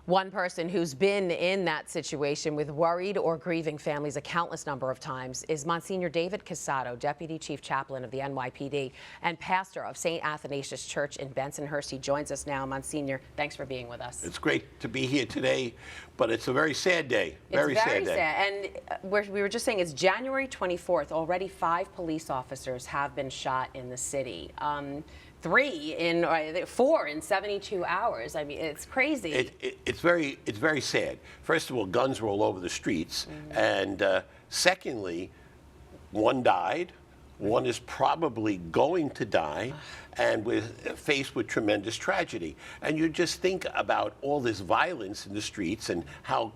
One person who's been in that situation with worried or grieving families a countless number of times is Msgr David Cassato, Deputy Chief Chaplain of the NYPD and pastor of St. Athanasius Church in Bensonhurst. He joins us now. Msgr, thanks for being with us. It's great to be here today, but it's a very sad day. Very sad day. And we were just saying it's January 24th. Already 5 police officers have been shot in the city. 4 in 72 hours. I mean, it's crazy. It's very sad. First of all, guns were all over the streets, and secondly, one died. One is probably going to die, and we're faced with tremendous tragedy. And you just think about all this violence in the streets and how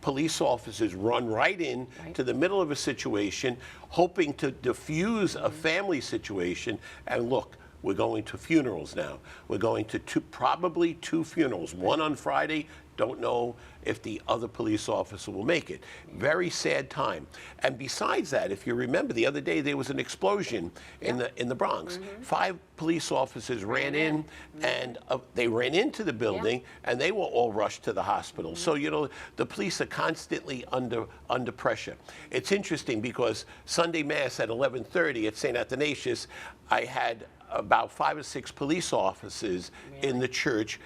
police officers run right in to the middle of a situation, hoping to diffuse a family situation. And look, we're going to funerals now. We're going to probably 2 funerals. One on Friday. Don't know if the other police officer will make it. Very sad time. And besides that, if you remember, the other day there was an explosion in the Bronx. 5 police officers ran in, and they ran into the building, and they were all rushed to the hospital. So, you know, the police are constantly under pressure. It's interesting because Sunday Mass at 11:30 at St. Athanasius, I had about 5 or 6 police officers in the church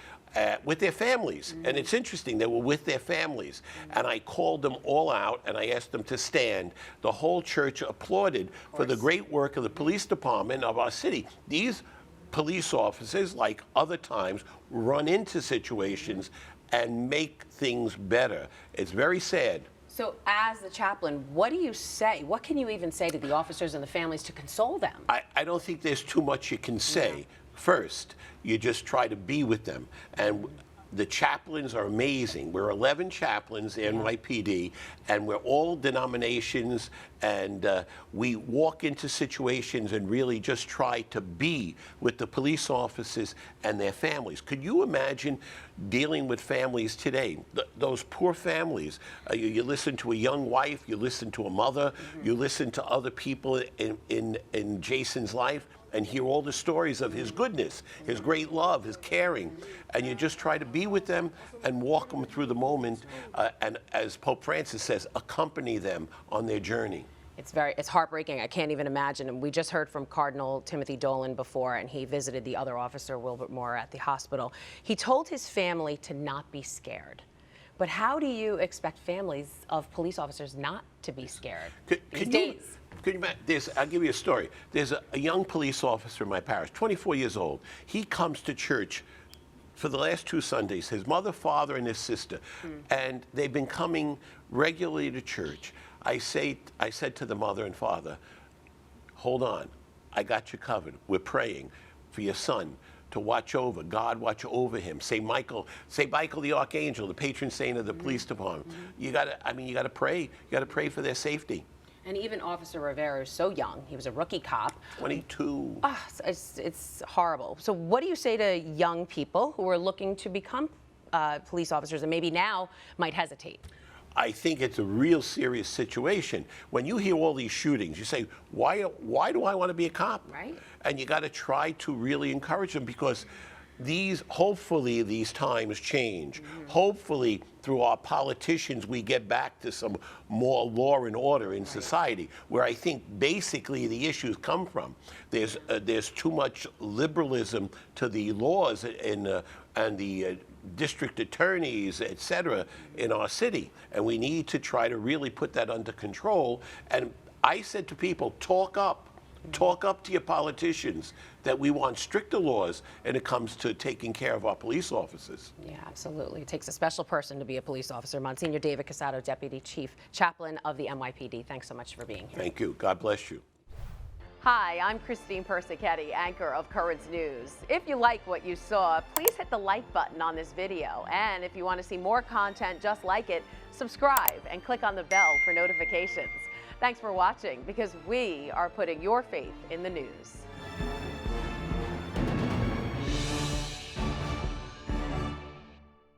with their families. And it's interesting, they were with their families. And I called them all out and I asked them to stand. The whole church applauded for the great work of the police department of our city. These police officers, like other times, run into situations and make things better. It's very sad. So as the chaplain, what do you say? What can you even say to the officers and the families to console them? I don't think there's too much you can say. First, you just try to be with them. And the chaplains are amazing. We're 11 chaplains in NYPD, and we're all denominations, and we walk into situations and really just try to be with the police officers and their families. Could you imagine dealing with families today? Those poor families. You listen to a young wife, you listen to a mother, you listen to other people in Jason's life, and hear all the stories of his goodness, his great love, his caring, and you just try to be with them and walk them through the moment, and as Pope Francis says, accompany them on their journey. It's heartbreaking. I can't even imagine. And we just heard from Cardinal Timothy Dolan before, and he visited the other officer, Wilbert Mora, at the hospital. He told his family to not be scared. But how do you expect families of police officers not to be scared these days? I'll give you a story. There's a young police officer in my parish, 24 years old. He comes to church for the last 2 Sundays, his mother, father, and his sister. And they've been coming regularly to church. I said to the mother and father, hold on, I got you covered. We're praying for your son to watch over, God watch over him. St. Michael the Archangel, the patron saint of the police department. You gotta pray. You gotta pray for their safety. And even Officer Rivera is so young. He was a rookie cop. 22. It's horrible. So what do you say to young people who are looking to become police officers and maybe now might hesitate? I think it's a real serious situation. When you hear all these shootings, you say, why do I want to be a cop? Right. And you got to try to really encourage them, because hopefully these times change. Hopefully through our politicians we get back to some more law and order in society, where I think basically the issues come from. There's too much liberalism to the laws and the district attorneys, etc., in our city, and we need to try to really put that under control. And I said to people, talk up to your politicians that we want stricter laws when it comes to taking care of our police officers. Yeah, absolutely. It takes a special person to be a police officer. Msgr David Cassato, Deputy Chief Chaplain of the NYPD. Thanks so much for being here. Thank you. God bless you. Hi, I'm Christine Persichetti, anchor of Currents News. If you like what you saw, please hit the like button on this video. And if you want to see more content just like it, subscribe and click on the bell for notifications. Thanks for watching, because we are putting your faith in the news.